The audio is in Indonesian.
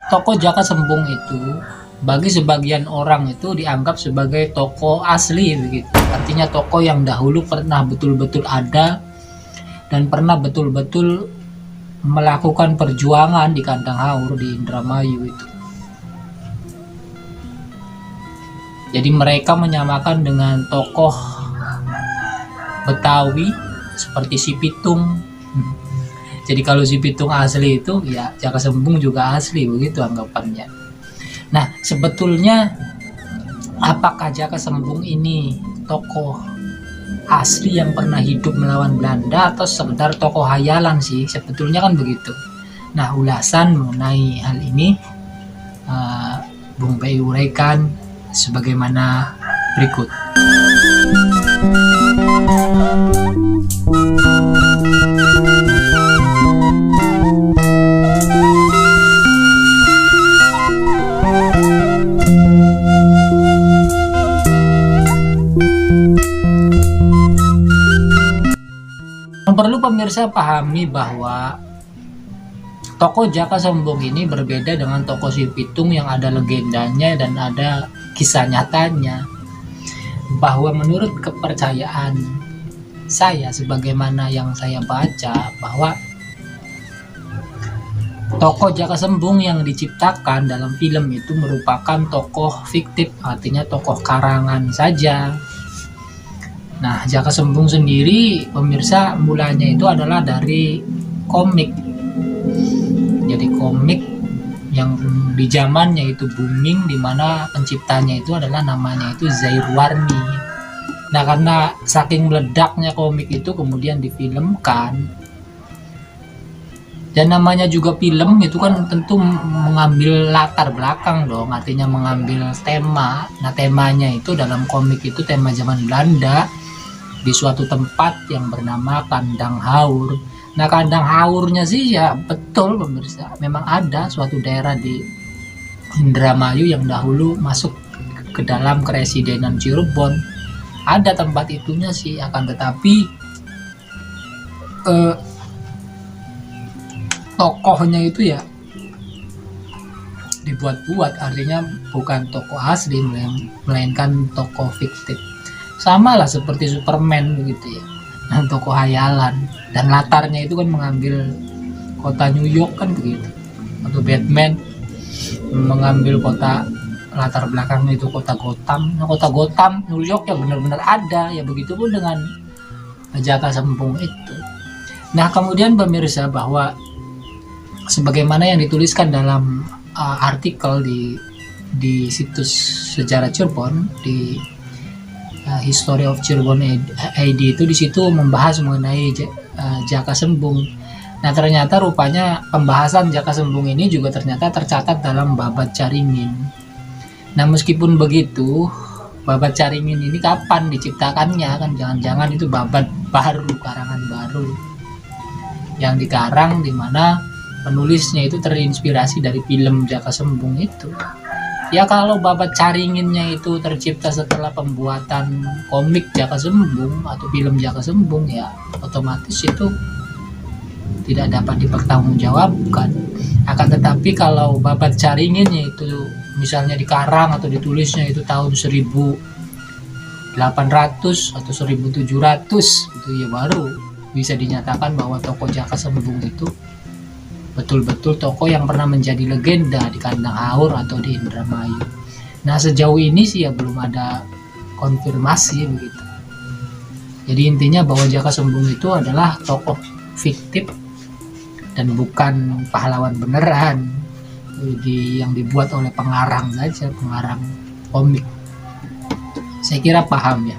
tokoh Jaka Sembung itu bagi sebagian orang itu dianggap sebagai tokoh asli begitu. Artinya tokoh yang dahulu pernah betul-betul ada dan pernah betul-betul melakukan perjuangan di Kandang Haur di Indramayu itu. Jadi mereka menyamakan dengan tokoh Betawi seperti Si Pitung. Jadi kalau Si Pitung asli itu ya Jaka Sembung juga asli begitu anggapannya. Nah sebetulnya apakah Jaka Sembung ini tokoh asli yang pernah hidup melawan Belanda atau sekedar tokoh hayalan sih? Sebetulnya kan begitu. Nah ulasan mengenai hal ini Bung Pei uraikan sebagaimana berikut. Perlu pemirsa pahami bahwa tokoh Jaka Sembung ini berbeda dengan tokoh Si Pitung yang ada legendanya dan ada kisah nyatanya. Bahwa menurut kepercayaan saya, sebagaimana yang saya baca, bahwa tokoh Jaka Sembung yang diciptakan dalam film itu merupakan tokoh fiktif, artinya tokoh karangan saja. Nah, Jaka Sembung sendiri pemirsa mulanya itu adalah dari komik. Jadi komik yang di zamannya itu booming, di mana penciptanya itu adalah namanya itu Zair Warni. Nah, karena saking meledaknya komik itu kemudian difilmkan. Dan namanya juga film itu kan tentu mengambil latar belakang dong, artinya mengambil tema. Nah, temanya itu dalam komik itu tema zaman Belanda di suatu tempat yang bernama Kandang Haur. Nah, Kandang Haurnya sih ya betul pemirsa, memang ada suatu daerah di Indramayu yang dahulu masuk ke dalam Keresidenan Cirebon. Ada tempat itunya sih, akan tetapi tokohnya itu ya dibuat-buat, artinya bukan tokoh asli melainkan tokoh fiktif. Sama lah seperti Superman begitu ya, tokoh hayalan, dan latarnya itu kan mengambil kota New York kan begitu, atau Batman mengambil kota latar belakangnya itu kota Gotham. Nah, kota Gotham New York ya benar-benar ada ya, begitupun dengan Jaka Sembung itu. Nah kemudian pemirsa, bahwa sebagaimana yang dituliskan dalam artikel di situs Sejarah Cirebon di History of Cirebon ID itu, di situ membahas mengenai Jaka Sembung. Nah ternyata rupanya pembahasan Jaka Sembung ini juga ternyata tercatat dalam Babad Caringin. Nah meskipun begitu, Babad Caringin ini kapan diciptakannya kan, jangan-jangan itu babad baru, karangan baru yang dikarang, di mana penulisnya itu terinspirasi dari film Jaka Sembung itu. Ya kalau Babad Caringinnya itu tercipta setelah pembuatan komik Jaka Sembung atau film Jaka Sembung, ya otomatis itu tidak dapat dipertanggungjawabkan. Akan tetapi kalau Babad Caringinnya itu misalnya dikarang atau ditulisnya itu tahun 1800 atau 1700 itu ya baru bisa dinyatakan bahwa tokoh Jaka Sembung itu betul-betul tokoh yang pernah menjadi legenda di Kandang Haur atau di Indramayu. Nah sejauh ini sih ya belum ada konfirmasi begitu. Jadi intinya bahwa Jaka Sembung itu adalah tokoh fiktif dan bukan pahlawan beneran yang dibuat oleh pengarang saja, pengarang komik. Saya kira paham ya.